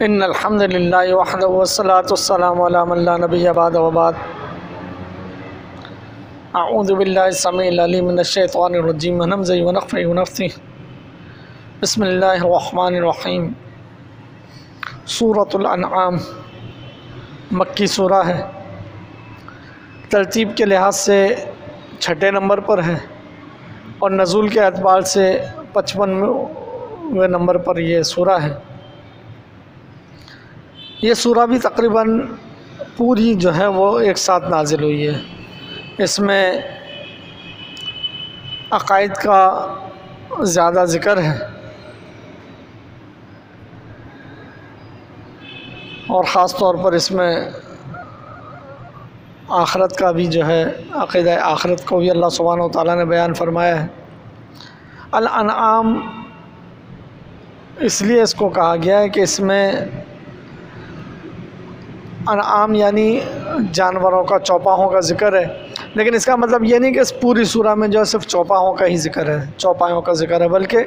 ان الحمد للہ وحدہ والصلاة والسلام علی من لا نبی بعد وبعد اعوذ باللہ السمیع العلیم من الشیطان الرجیم من ہمزہ ونفخہ ونفثہ بسم اللہ الرحمن الرحیم۔ سورۃ الانعام مکی سورہ ہے، ترتیب کے لحاظ سے چھٹے نمبر پر ہے اور نزول کے اعتبار سے 55ویں نمبر پر یہ سورہ ہے۔ یہ سورہ بھی تقریباً پوری جو ہے وہ ایک ساتھ نازل ہوئی ہے۔ اس میں عقائد کا زیادہ ذکر ہے اور خاص طور پر اس میں آخرت کا بھی جو ہے عقیدہ آخرت کو بھی اللہ سبحانہ و تعالیٰ نے بیان فرمایا ہے۔ الانعام اس لیے اس کو کہا گیا ہے کہ اس میں انعام یعنی جانوروں کا، چوپاہوں کا ذکر ہے، لیکن اس کا مطلب یہ نہیں کہ اس پوری سورہ میں جو ہے صرف چوپاہوں کا ہی ذکر ہے، چوپایوں کا ذکر ہے، بلکہ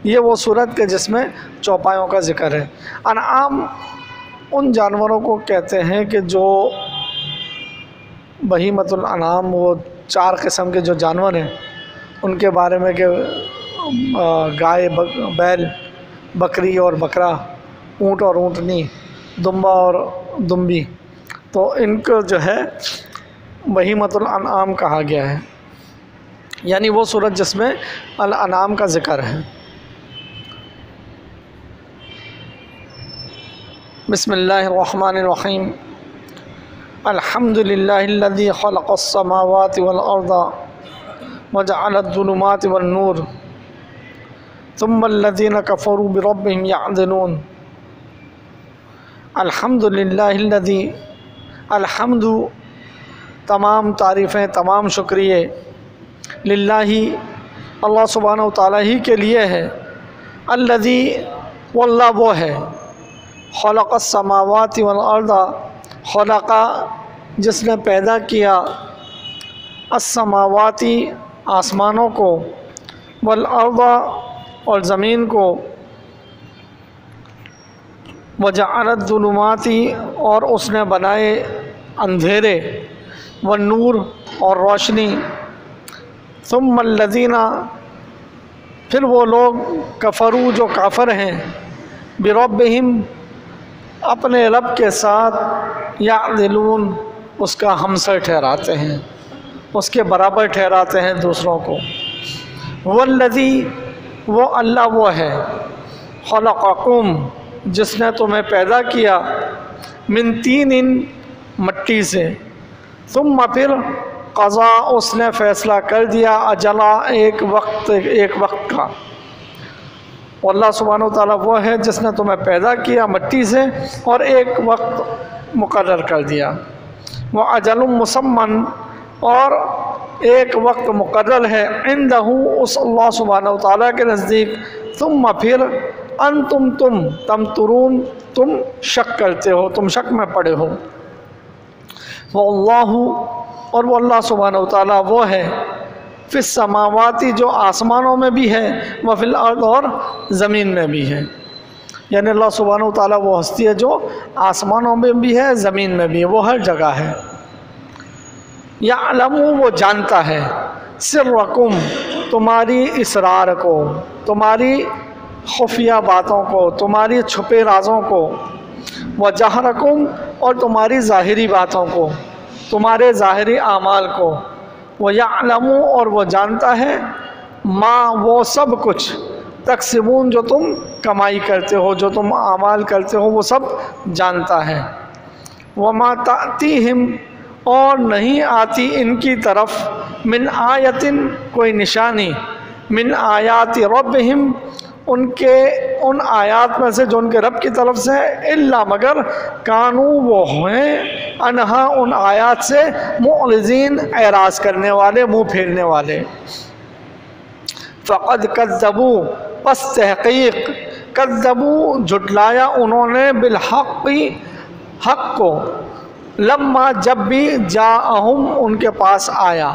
یہ وہ صورت کے جس میں چوپایوں کا ذکر ہے۔ انعام ان جانوروں کو کہتے ہیں کہ جو بہیمۃ الانعام، وہ 4 قسم کے جو جانور ہیں ان کے بارے میں کہ گائے، بیل، بکری اور بکرا، اونٹ اور اونٹنی، دمبا اور دمبی، تو ان کو جو ہے بہیمۃ الانعام کہا گیا ہے، یعنی وہ صورت جس میں الانعام کا ذکر ہے۔ بسم اللہ الرحمن الرحیم۔ الحمد للہ الذی خلق السماوات والارض وجعل الظلمات والنور ثم الذین کفروا بربهم یعدلون۔ الحمد للہ الذی، الحمد تمام تعریفیں، تمام شکریہ، للہ اللہ سبحانہ و تعالیٰ ہی کے لیے ہے، الذی واللہ وہ ہے، خلق السماوات والارض، خلق جس نے پیدا کیا، السماواتی آسمانوں کو، والارض اور زمین کو، وجعل الظلمات اور اس نے بنائے اندھیرے، والنور اور روشنی، ثم الذین پھر وہ لوگ، کفروا جو کافر ہیں، بربہم اپنے رب کے ساتھ، یعدلون اس کا ہمسر ٹھہراتے ہیں، اس کے برابر ٹھہراتے ہیں دوسروں کو۔ والذی وہ اللہ وہ ہے، خلقکم جس نے تمہیں پیدا کیا، من طین مٹی سے، ثم پھر قضا اس نے فیصلہ کر دیا، اجلا ایک وقت کا۔ اللہ سبحانہ وتعالیٰ وہ ہے جس نے تمہیں پیدا کیا مٹی سے اور ایک وقت مقرر کر دیا، وَأَجَلٌ مُّسَمًّى اور ایک وقت مقرر ہے، عندہ اس اللہ سبحانہ وتعالیٰ کے نزدیک، ثم پھر انتم تمترون تم شک کرتے ہو، تم شک میں پڑے ہو۔ وَاللَّهُ اور وہ اللہ سبحانہ وتعالیٰ وہ ہے، فی السماواتی جو آسمانوں میں بھی ہے، وفی الارض اور زمین میں بھی ہے، یعنی اللہ سبحانہ وتعالیٰ وہ ہستی ہے جو آسمانوں میں بھی ہے، زمین میں بھی ہے، وہ ہر جگہ ہے۔ یعلم وہ جانتا ہے، سرکم تمہاری اسرار کو، تمہاری خفیہ باتوں کو، تمہاری چھپے رازوں کو، وجہرکم اور تمہاری ظاہری باتوں کو، تمہارے ظاہری اعمال کو، وَيَعْلَمُ اور وہ جانتا ہے، ما وہ سب کچھ، تکسبون جو تم کمائی کرتے ہو، جو تم اعمال کرتے ہو، وہ سب جانتا ہے۔ وَمَا تَأْتِيهِمْ اور نہیں آتی ان کی طرف، من آیتن کوئی نشانی، من آیات ربہم ان آیات میں سے جو ان کے رب کی طرف سے ہے، الا مگر کانو وہ ہیں، انہا ان آیات سے، معرضین اعراض کرنے والے، منہ پھیرنے والے۔ فقد کذبوا پس تحقیق، کذبوا جھٹلایا انہوں نے، بالحق حق کو، لما جب بھی جاءہم ان کے پاس آیا،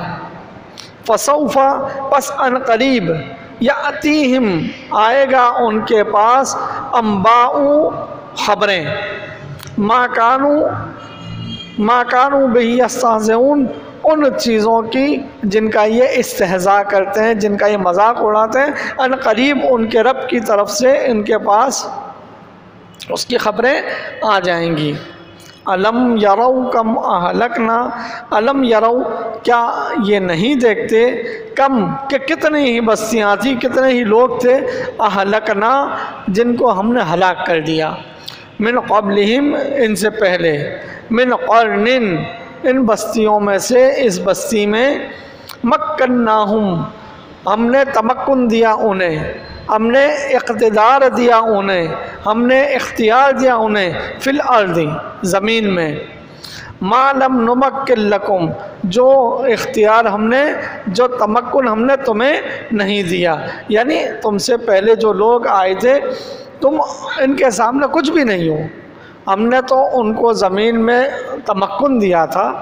فسوف پس ان قریب، یاتیہم آئے گا ان کے پاس، انباء خبریں، ما کانوا بہ یستہزئون، ان چیزوں کی جن کا یہ استہزاء کرتے ہیں، جن کا یہ مذاق اڑاتے ہیں، ان قریب ان کے رب کی طرف سے ان کے پاس اس کی خبریں آ جائیں گی۔ الم یروا کم اہلکنا، الم یروا کیا یہ نہیں دیکھتے، کم کہ کتنی ہی بستیاں تھیں، کتنے ہی لوگ تھے، اہلکنا جن کو ہم نے ہلاک کر دیا، من قبلہم ان سے پہلے، من قرن ان بستیوں میں سے اس بستی میں، مکناہم ہم نے تمکن دیا انہیں، ہم نے اقتدار دیا انہیں، ہم نے اختیار دیا انہیں، فی الارض زمین میں، ما لم نمکن لکم جو اختیار ہم نے، جو تمکن ہم نے تمہیں نہیں دیا، یعنی تم سے پہلے جو لوگ آئے تھے تم ان کے سامنے کچھ بھی نہیں ہو، ہم نے تو ان کو زمین میں تمکن دیا تھا،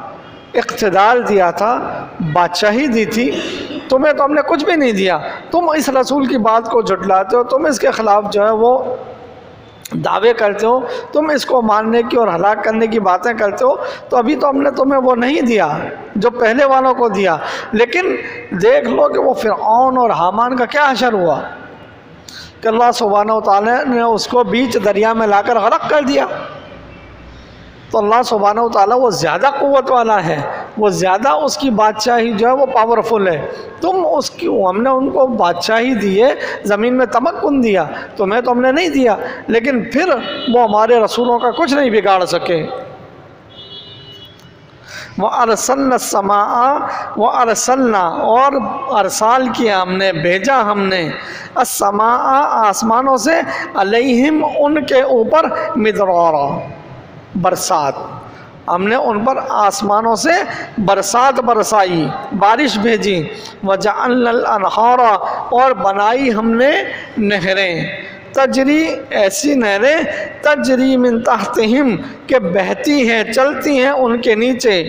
اقتدار دیا تھا، بادشاہی دی تھی، تمہیں تو ہم نے کچھ بھی نہیں دیا، تم اس رسول کی بات کو جھٹلاتے ہو، تم اس کے خلاف جو ہے وہ دعوے کرتے ہو، تم اس کو ماننے کی اور ہلاک کرنے کی باتیں کرتے ہو، تو ابھی تو ہم نے تمہیں وہ نہیں دیا جو پہلے والوں کو دیا۔ لیکن دیکھ لو کہ وہ فرعون اور حامان کا کیا حشر ہوا کہ اللہ سبحانہ و تعالیٰ نے اس کو بیچ دریا میں لا کر غرق کر دیا۔ تو اللہ سبحانہ و تعالیٰ وہ زیادہ قوت والا ہے، وہ زیادہ اس کی بادشاہی جو ہے وہ پاورفل ہے، تم اس کی، ہم نے ان کو بادشاہی دی ہے، زمین میں تمکن دیا، تمہیں تو ہم نے نہیں دیا، لیکن پھر وہ ہمارے رسولوں کا کچھ نہیں بگاڑ سکے۔ وَأَرْسَلْنَا السَّمَاءَ وَأَرْسَلْنَا اور ارسال کیا ہم نے، بھیجا ہم نے، السَّمَاءَ آسمانوں سے، علیہم ان کے اوپر، مدرارا برسات، ہم نے ان پر آسمانوں سے برسات برسائی، بارش بھیجی، وَجَعَلْنَا الْأَنْهَارَ اور بنائی ہم نے نہریں، تجری ایسی نہریں، تجری من تحتہم کہ بہتی ہیں، چلتی ہیں ان کے نیچے،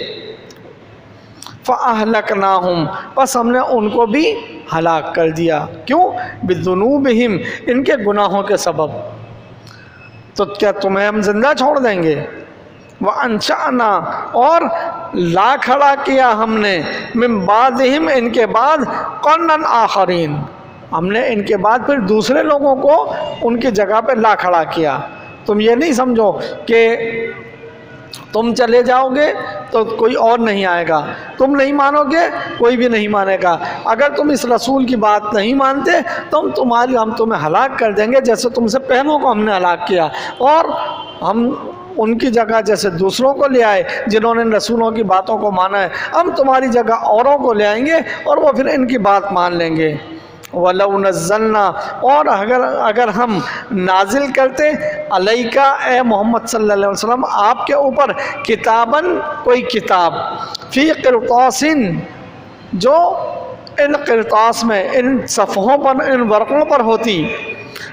فَأَهْلَكْنَاهُمْ پس ہم نے ان کو بھی ہلاک کر دیا، کیوں؟ بِذُنُوبِهِمْ ان کے گناہوں کے سبب۔ تو کیا تمہیں ہم زندہ چھوڑ دیں گے؟ وَأَنشَأْنَا اور لا کھڑا کیا ہم نے، من بعدہم ان کے بعد، قرنًا آخرین ہم نے ان کے بعد پھر دوسرے لوگوں کو ان کی جگہ پہ لا کھڑا کیا۔ تم یہ نہیں سمجھو کہ تم چلے جاؤ گے تو کوئی اور نہیں آئے گا، تم نہیں مانو گے کوئی بھی نہیں مانے گا، اگر تم اس رسول کی بات نہیں مانتے تو ہم تمہیں ہلاک کر دیں گے جیسے تم سے پہلوں کو ہم نے ہلاک کیا، اور ہم ان کی جگہ جیسے دوسروں کو لے آئے جنہوں نے رسولوں کی باتوں کو مانا ہے، ہم تمہاری جگہ اوروں کو لے آئیں گے اور وہ پھر ان کی بات مان لیں گے۔ وَلَوْ نَزَّلْنَا اور اگر ہم نازل کرتے، علیکا اے محمد صلی اللہ علیہ وسلم آپ کے اوپر، کتاباً کوئی کتاب، فی قرطاس جو ان قرطاس میں، ان صفحوں پر، ان ورقوں پر ہوتی،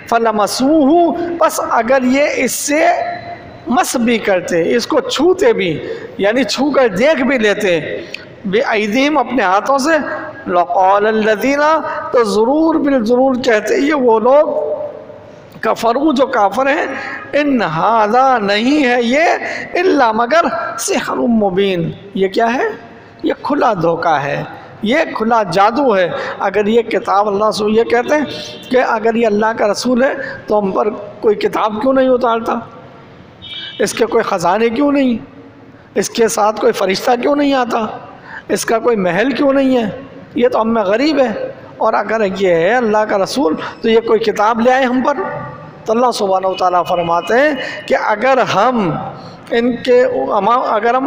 فَلَمَسُوهُ پس اگر یہ اس سے مس بھی کرتے، اس کو چھوتے بھی، یعنی چھو کر دیکھ بھی لیتے، بِأَيْدِهِمْ اپنے ہاتھوں سے، لَقَالَ الَّذِينَ تو ضرور بالضرور کہتے یہ وہ لوگ، کفروا جو کافر ہیں، ان ہذا نہیں ہے یہ، الا مگر سحر مبین، یہ کیا ہے؟ یہ کھلا دھوکہ ہے، یہ کھلا جادو ہے۔ اگر یہ کتاب اللہ سے، یہ کہتے ہیں کہ اگر یہ اللہ کا رسول ہے تو ہم پر کوئی کتاب کیوں نہیں اتارتا، اس کے کوئی خزانے کیوں نہیں، اس کے ساتھ کوئی فرشتہ کیوں نہیں آتا، اس کا کوئی محل کیوں نہیں ہے، یہ تو ہم میں غریب ہے، اور اگر یہ ہے اللہ کا رسول تو یہ کوئی کتاب لے آئے ہم پر۔ تو اللہ سبحانہ و تعالیٰ فرماتے ہیں کہ اگر ہم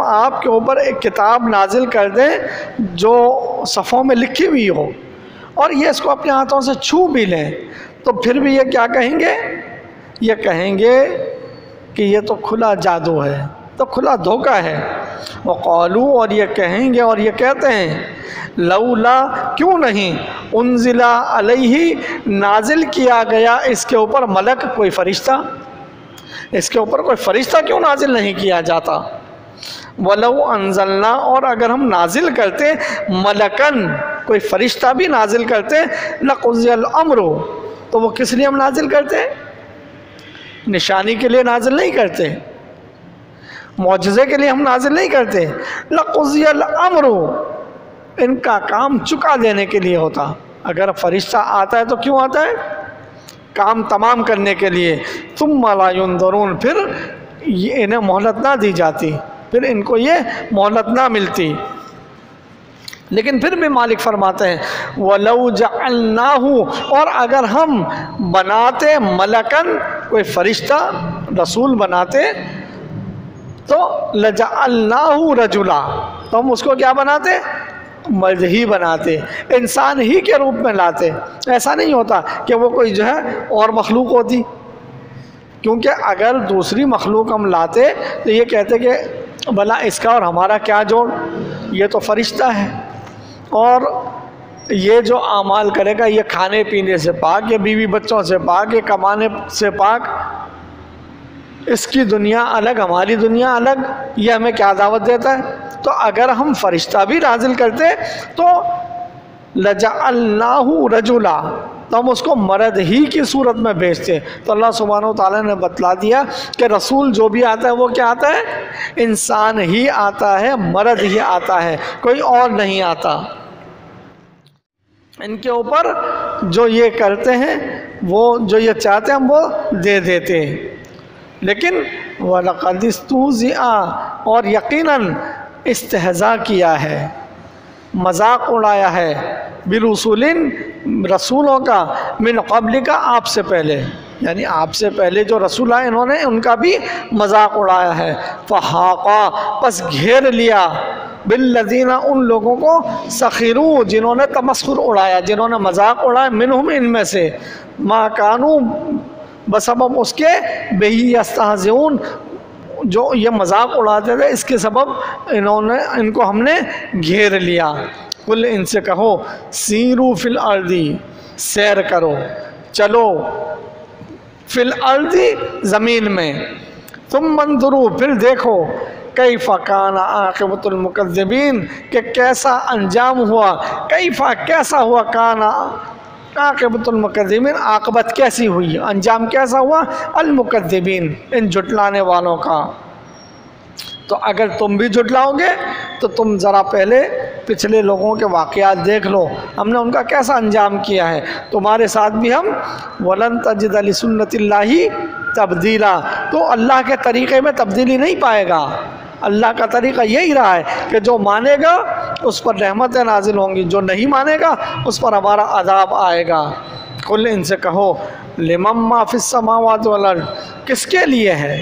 آپ کے اوپر ایک کتاب نازل کر دیں جو صفوں میں لکھی ہوئی ہو، اور یہ اس کو اپنے ہاتھوں سے چھو بھی لیں، تو پھر بھی یہ کیا کہیں گے؟ یہ کہیں گے کہ یہ تو کھلا جادو ہے، تو کھلا دھوکہ ہے۔ وقالوا اور یہ کہیں گے اور یہ کہتے ہیں، لولا کیوں نہیں، انزل علیہ نازل کیا گیا اس کے اوپر ملک، کوئی فرشتہ، اس کے اوپر کوئی فرشتہ کیوں نازل نہیں کیا جاتا۔ ولو انزلنا اور اگر ہم نازل کرتے، ملکن کوئی فرشتہ بھی نازل کرتے، لقضی الامر تو وہ کس لیے ہم نازل کرتے؟ نشانی کے لیے نازل نہیں کرتے، معجزے کے لیے ہم نازل نہیں کرتے۔ لقضی الامر، ان کا کام چکا دینے کے لیے ہوتا۔ اگر فرشتہ آتا ہے تو کیوں آتا ہے؟ کام تمام کرنے کے لیے۔ ثم لا ينظرون، پھر انہیں مہلت نہ دی جاتی، پھر ان کو یہ مہلت نہ ملتی۔ لیکن پھر بھی مالک فرماتے ہیں وَلَوْ جَعَلْنَاهُ، اور اگر ہم بناتے ملکن، کوئی فرشتہ رسول بناتے، تو لَجَعَلْنَاهُ رَجُلًا، تو ہم اس کو کیا بناتے؟ مرد ہی بناتے، انسان ہی کے روپ میں لاتے۔ ایسا نہیں ہوتا کہ وہ کوئی جو ہے اور مخلوق ہوتی، کیونکہ اگر دوسری مخلوق ہم لاتے تو یہ کہتے کہ بھلا اس کا اور ہمارا کیا جوڑ، یہ تو فرشتہ ہے، اور یہ جو اعمال کرے گا یہ کھانے پینے سے پاک، یہ بیوی بچوں سے پاک، یہ کمانے سے پاک، اس کی دنیا الگ ہماری دنیا الگ، یہ ہمیں کیا دعوت دیتا ہے؟ تو اگر ہم فرشتہ بھی نازل کرتے تو لَجَعَلْنَاهُ رَجُلًا، تو ہم اس کو مرد ہی کی صورت میں بھیجتے۔ تو اللہ سبحانہ وتعالیٰ نے بتلا دیا کہ رسول جو بھی آتا ہے وہ کیا آتا ہے؟ انسان ہی آتا ہے، مرد ہی آتا ہے، کوئی اور نہیں آتا۔ ان کے اوپر جو یہ کرتے ہیں، وہ جو یہ چاہتے ہیں ہم وہ دے دیتے۔ لیکن وَلَقَدِ اسْتُهْزِئَ، اور یقیناً استہزاء کیا ہے، مذاق اڑایا ہے، برسول، رسولوں کا، من قبل کا، آپ سے پہلے، یعنی آپ سے پہلے جو رسول آئے انہوں نے ان کا بھی مذاق اڑایا ہے۔ فحاقا، پس گھیر لیا، بالذین، ان لوگوں کو، سخروا، جنہوں نے تمسخر اڑایا، جنہوں نے مذاق اڑایا، منہم، ان میں سے، ما کانوا، بسبب اس کے، بہی یستہزئون، جو یہ مذاق اڑاتے تھے، اس کے سبب ان کو ہم نے گھیر لیا۔ قل، ان سے کہو، سیروا فی الارض، سیر کرو، چلو، فی الارض، زمین میں، ثم انظروا، پھر دیکھو، کیف کان عاقبۃ المکذبین، کہ کیسا انجام ہوا، کیف، کیسا ہوا، کان عاقبۃ المکذبین، عاقبت کیسی ہوئی، انجام کیسا ہوا، المکذبین، ان جھٹلانے والوں کا۔ تو اگر تم بھی جھٹلاؤ گے تو تم ذرا پہلے پچھلے لوگوں کے واقعات دیکھ لو، ہم نے ان کا کیسا انجام کیا ہے، تمہارے ساتھ بھی ہم، وَلَن تَجِدَ لِسُنَّتِ اللَّهِ تَبْدِيلًا، تو اللہ کے طریقے میں تبدیلی نہیں پائے گا۔ اللہ کا طریقہ یہی رہا ہے کہ جو مانے گا اس پر رحمتیں نازل ہوں گی، جو نہیں مانے گا اس پر ہمارا عذاب آئے گا۔ قل، ان سے کہو، لمن ما فی السماوات والارض، کس کے لیے ہے،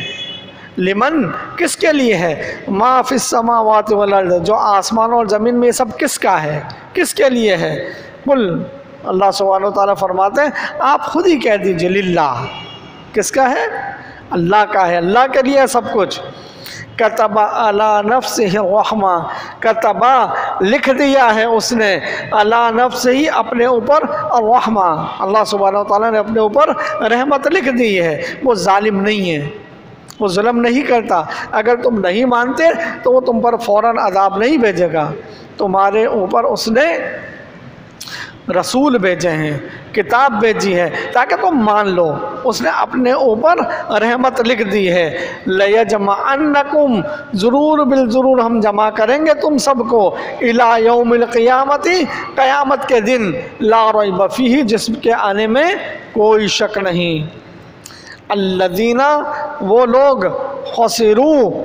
لمن، کس کے لیے ہے، ما فی السماوات والارض، جو آسمانوں اور زمین میں یہ سب کس کا ہے، کس کے لیے ہے۔ قل، اللہ سبحانہ وتعالیٰ فرماتے ہیں آپ خود ہی کہہ دیجئے، للہ، کس کا ہے، اللہ کا ہے، اللہ کے لیے سب کچھ۔ کتب علی نفسہ الرحمہ، کتب، لکھ دیا ہے اس نے، علی نفسہ ہی، اپنے اوپر، الرحمہ، اللہ سبحانہ وتعالیٰ نے اپنے اوپر رحمت لکھ دی ہے، وہ ظالم نہیں ہے، وہ ظلم نہیں کرتا۔ اگر تم نہیں مانتے تو وہ تم پر فوراً عذاب نہیں بھیجے گا، تمہارے اوپر اس نے رسول بھیجے ہیں، کتاب بھیجی ہے تاکہ تم مان لو، اس نے اپنے اوپر رحمت لکھ دی ہے۔ لَيَجْمَعَنَّكُمْ، ضرور بالضرور ہم جمع کریں گے تم سب کو، إِلَى يَوْمِ الْقِيَامَةِ، قیامت کے دن، لَا رَيْبَ فِيهِ، جس کے آنے میں کوئی شک نہیں۔ الذین، وہ لوگ، خسروا،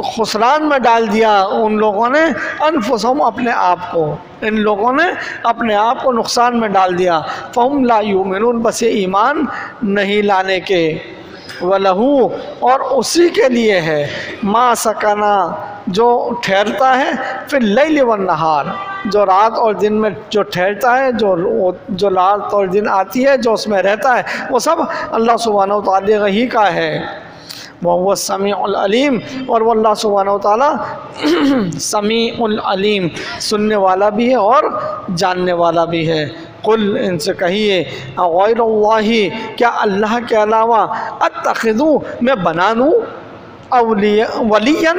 خسران میں ڈال دیا ان لوگوں نے، انفسہم، اپنے آپ کو، ان لوگوں نے اپنے آپ کو نقصان میں ڈال دیا، فہم لا یؤمنون، بس یہ ایمان نہیں لانے کے۔ وَلَهُ، اور اسی کے لیے ہے، ما سکنا، جو ٹھہرتا ہے، فی اللیل والنہار، جو رات اور دن میں جو ٹھہرتا ہے، جو رات اور دن آتی ہے، جو اس میں رہتا ہے، وہ سب اللہ سبحانہ وتعالیٰ ہی کا ہے۔ وَهُوَ السَّمِيعُ الْعَلِيمُ، اور وہ اللہ سبحانہ وتعالیٰ سمیع العلیم، سننے والا بھی ہے اور جاننے والا بھی ہے۔ قل، ان سے کہیے، غیر اللہ، کیا اللہ کے علاوہ، اتخذو، میں بنا لوں، ولیًا،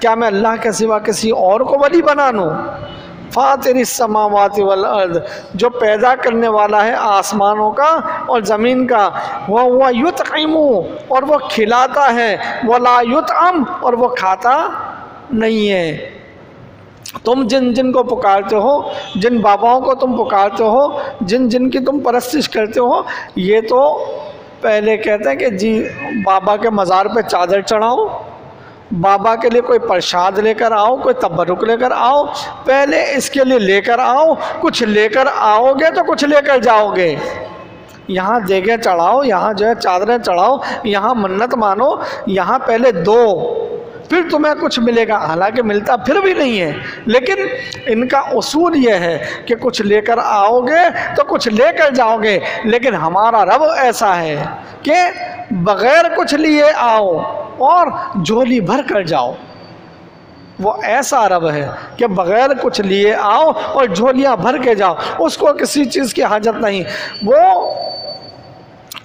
کیا میں اللہ کے سوا کسی اور کو ولی بنا لوں، فاطر السماوات والارض، جو پیدا کرنے والا ہے آسمانوں کا اور زمین کا، وَهُوَ يُطْعِمُ، اور وہ کھلاتا ہے، وَلَا يُطْعَمُ، اور وہ کھاتا نہیں ہے۔ تم جن جن کو پکارتے ہو، جن باباؤں کو تم پکارتے ہو، جن جن کی تم پرستش کرتے ہو، یہ تو پہلے کہتے ہیں کہ جی بابا کے مزار پہ چادر چڑھاؤ، بابا کے لیے کوئی پرشاد لے کر آؤ، کوئی تبرک لے کر آؤ، پہلے اس کے لیے لے کر آؤ، کچھ لے کر آؤ گے تو کچھ لے کر جاؤ گے۔ یہاں دیگیں چڑھاؤ، یہاں جو ہے چادریں چڑھاؤ، یہاں منت مانو، یہاں پہلے دو، پھر تمہیں کچھ ملے گا، حالانکہ ملتا پھر بھی نہیں ہے، لیکن ان کا اصول یہ ہے کہ کچھ لے کر آؤ گے تو کچھ لے کر جاؤ گے، لیکن ہمارا رب ایسا ہے کہ بغیر کچھ لیے آؤ اور جھولی بھر کر جاؤ۔ وہ ایسا رب ہے کہ بغیر کچھ لیے آؤ اور جھولیاں بھر کے جاؤ، اس کو کسی چیز کی حاجت نہیں، وہ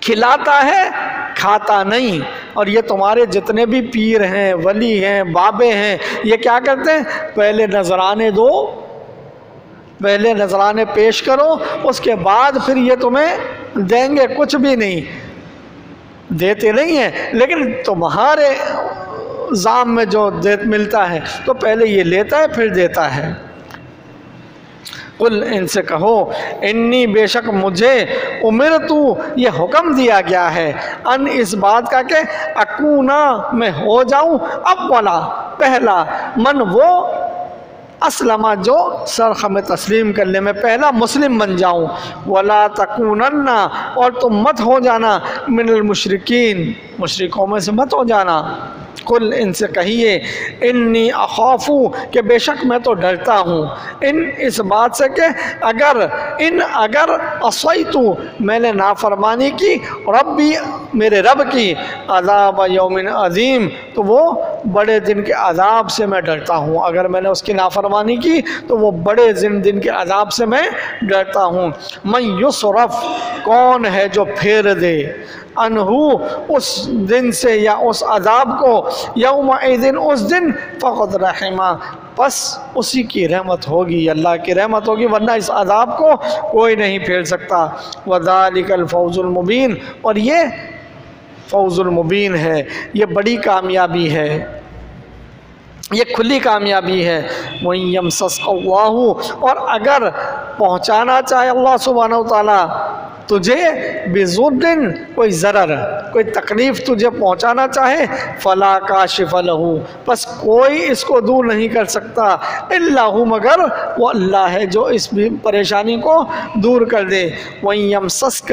کھلاتا ہے کھاتا نہیں۔ اور یہ تمہارے جتنے بھی پیر ہیں، ولی ہیں، بابے ہیں، یہ کیا کرتے ہیں؟ پہلے نذرانے دو، پہلے نذرانے پیش کرو، اس کے بعد پھر یہ تمہیں دیں گے، کچھ بھی نہیں دیتے نہیں ہیں، لیکن تمہارے زام میں جو ملتا ہے تو پہلے یہ لیتا ہے پھر دیتا ہے۔ قل، ان سے کہو، انی، بے شک مجھے، امرتو، یہ حکم دیا گیا ہے، ان، اس بات کا کہ اکونا، میں ہو جاؤں، اولا، پہلا، من، وہ، اسلم، جو سرخم تسلیم کرنے میں پہلا مسلم بن جاؤں، ولا تکونن، اور تم مت ہو جانا، من المشرکین، مشرکوں میں سے مت ہو جانا۔ قل، ان سے کہیے، انی اخافو، کہ بے شک میں تو ڈرتا ہوں، ان، اس بات سے کہ اگر عصیتو، میں نے نافرمانی کی، ربی، میرے رب کی، عذاب یوم عظیم، تو وہ بڑے دن کے عذاب سے میں ڈرتا ہوں، اگر میں نے اس کی نافرمانی کی تو وہ بڑے دن کے عذاب سے میں ڈرتا ہوں۔ من یصرف، کون ہے جو پھیر دے، انہو، اس دن سے یا اس عذاب کو، یومئذ، اس دن، فقد رحمہ، بس اسی کی رحمت ہوگی، اللہ کی رحمت ہوگی، ورنہ اس عذاب کو کوئی نہیں پھیر سکتا۔ وذالک الفوز المبین، اور یہ فوز المبین ہے، یہ بڑی کامیابی ہے، یہ کھلی کامیابی ہے۔ وَإِن يَمْسَسْكَ اللَّهُ، اور اگر پہنچانا چاہے اللہ سبحانہ وتعالیٰ تجھے، بِضُرٍّ، کوئی ضرر، کوئی تکلیف تجھے پہنچانا چاہے، فَلَا كَاشِفَ لَهُ، پس کوئی اس کو دور نہیں کر سکتا، إِلَّا هُ، مگر وہ اللہ ہے جو اس پریشانی کو دور کر دے۔ وَإِن يَمْسَسْكَ،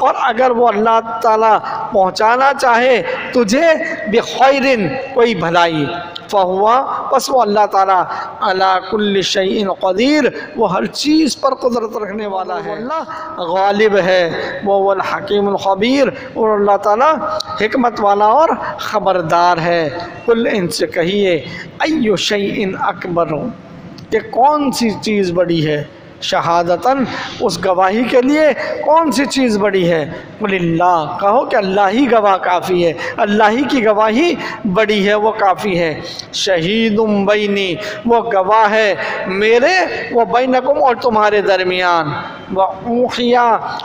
اور اگر وہ اللہ تعالیٰ پہنچانا چاہے تجھے، بِخَيْرٍ، کوئی بھلائی، فَهُوَ، پس وہ اللہ تعالیٰ، عَلَى كُلِّ شَيْءٍ قدیر، وہ ہر چیز پر قدرت رکھنے والا ہے، اللہ غالب ہے، وہ الحکیم الخبیر، اور اللہ تعالیٰ حکمت والا اور خبردار ہے۔ قل، ان سے کہیے، ایو شیء اکبر، کہ کون سی چیز بڑی ہے، شہادتاً، اس گواہی کے لیے کون سی چیز بڑی ہے، قل اللہ، کہو کہ اللہ ہی گواہ کافی ہے، اللہ ہی کی گواہی بڑی ہے، وہ کافی ہے۔ شہید بینی، وہ گواہ ہے میرے، وہ بینکم، اور تمہارے درمیان، وَأُوحِیَ،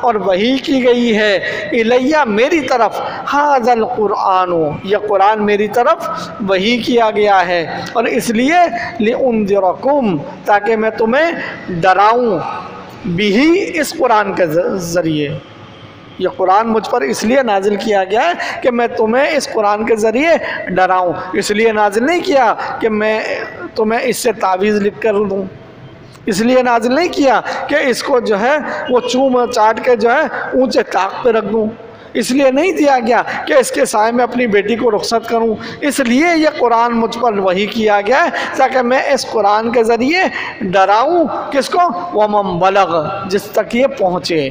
اور وحی کی گئی ہے، الیہ، میری طرف، ھذا القرآن، یہ قرآن میری طرف وحی کیا گیا ہے، اور اس لیے لِأُنذِرَکُم، تاکہ میں تمہیں ڈراؤں، بھی، اس قرآن کے ذریعے، یہ قرآن مجھ پر اس لیے نازل کیا گیا ہے کہ میں تمہیں اس قرآن کے ذریعے ڈراؤں، اس لیے نازل نہیں کیا کہ میں تمہیں اس سے تعویذ لکھ کر دوں، اس لیے نازل نہیں کیا کہ اس کو جو ہے وہ چوم چاٹ کے جو ہے اونچے طاق پہ رکھ دوں، اس لیے نہیں دیا گیا کہ اس کے سائے میں اپنی بیٹی کو رخصت کروں، اس لیے یہ قرآن مجھ پر وحی کیا گیا ہے تاکہ میں اس قرآن کے ذریعے ڈراؤں، کس کو، وَمَن بَلَغ، جس تک یہ پہنچے،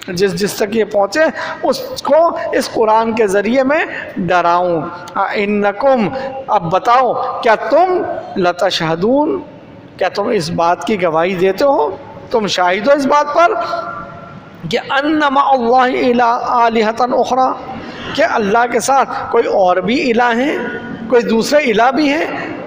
جس تک یہ پہنچے اس کو اس قرآن کے ذریعے میں ڈراؤں۔ اِنَّکُمْ، اب بتاؤ، کیا تم، لَتَشْهَدُونَ، کیا تم اس بات کی گواہی دیتے ہو، تم شاہد ہو اس بات پر کہ ان مع اللہ آلہۃ اخری، کہ اللہ کے ساتھ کوئی اور بھی الہ ہیں، کوئی دوسرے الہ بھی ہیں،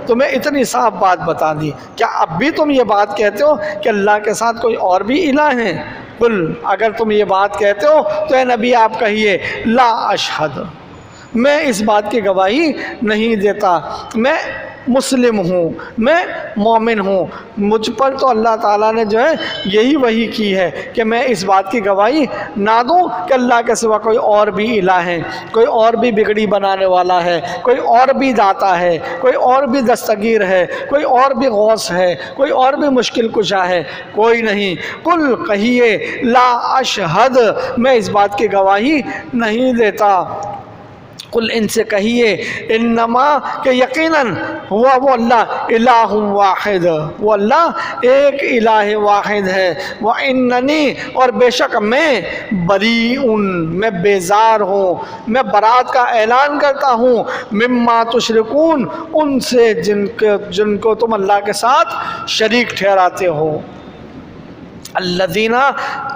تمہیں اتنی صاف بات بتا دی، کیا اب بھی تم یہ بات کہتے ہو کہ اللہ کے ساتھ کوئی اور بھی الہ ہیں؟ قل، اگر تم یہ بات کہتے ہو تو اے نبی آپ کہیے لا اشہد، میں اس بات کی گواہی نہیں دیتا، میں مسلم ہوں، میں مومن ہوں، مجھ پر تو اللہ تعالیٰ نے جو ہے یہی وحی کی ہے کہ میں اس بات کی گواہی نہ دوں کہ اللہ کے سوا کوئی اور بھی الہ ہے، کوئی اور بھی بگڑی بنانے والا ہے، کوئی اور بھی داتا ہے، کوئی اور بھی دستگیر ہے، کوئی اور بھی غوث ہے، کوئی اور بھی مشکل کشا ہے، کوئی نہیں۔ قل، کہیے لا اشہد، میں اس بات کی گواہی نہیں دیتا۔ قل، ان سے کہیے انما، کہ یقیناً ہوا وہ اللہ الہ واحد، وہ اللہ ایک الہ واحد ہے، وَإِنَّنِي، اور بے شک میں بریئن، میں بیزار ہوں، میں برات کا اعلان کرتا ہوں، مما تشرکون، ان سے جن کو تم اللہ کے ساتھ شریک ٹھہراتے ہو۔ الذین،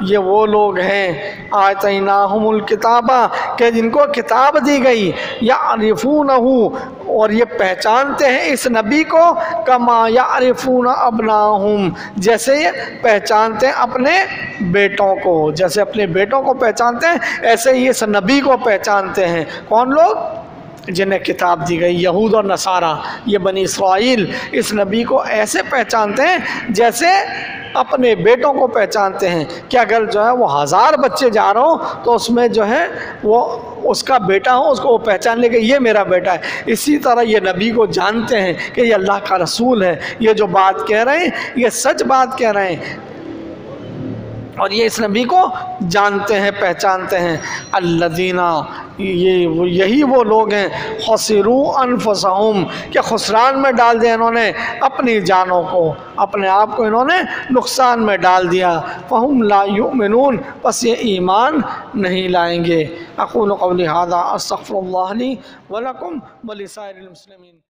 یہ وہ لوگ ہیں آتیناہم الکتاب، کہ جن کو کتاب دی گئی، یعرفونہ، اور یہ پہچانتے ہیں اس نبی کو، کما یعرفون ابناہم، جیسے یہ پہچانتے ہیں اپنے بیٹوں کو، جیسے اپنے بیٹوں کو پہچانتے ہیں ایسے ہی اس نبی کو پہچانتے ہیں۔ کون لوگ؟ جنہیں کتاب دی گئی، یہود اور نصارہ، یہ بنی اسرائیل اس نبی کو ایسے پہچانتے ہیں جیسے اپنے بیٹوں کو پہچانتے ہیں، کہ اگر جو ہے وہ 1000 بچے جا رہا ہوں تو اس میں جو ہے وہ اس کا بیٹا ہو، اس کو وہ پہچان لے کہ یہ میرا بیٹا ہے۔ اسی طرح یہ نبی کو جانتے ہیں کہ یہ اللہ کا رسول ہے، یہ جو بات کہہ رہے ہیں یہ سچ بات کہہ رہے ہیں، اور یہ اس نبی کو جانتے ہیں، پہچانتے ہیں۔ الذین، یہی وہ لوگ ہیں خسروا انفسہم، کہ خسران میں ڈال دیا انہوں نے اپنی جانوں کو، اپنے آپ کو انہوں نے نقصان میں ڈال دیا۔ فہم لا یؤمنون، پس یہ ایمان نہیں لائیں گے۔ اقول قولی ھذا استغفر اللہ لی ولکم ولسائر المسلمین۔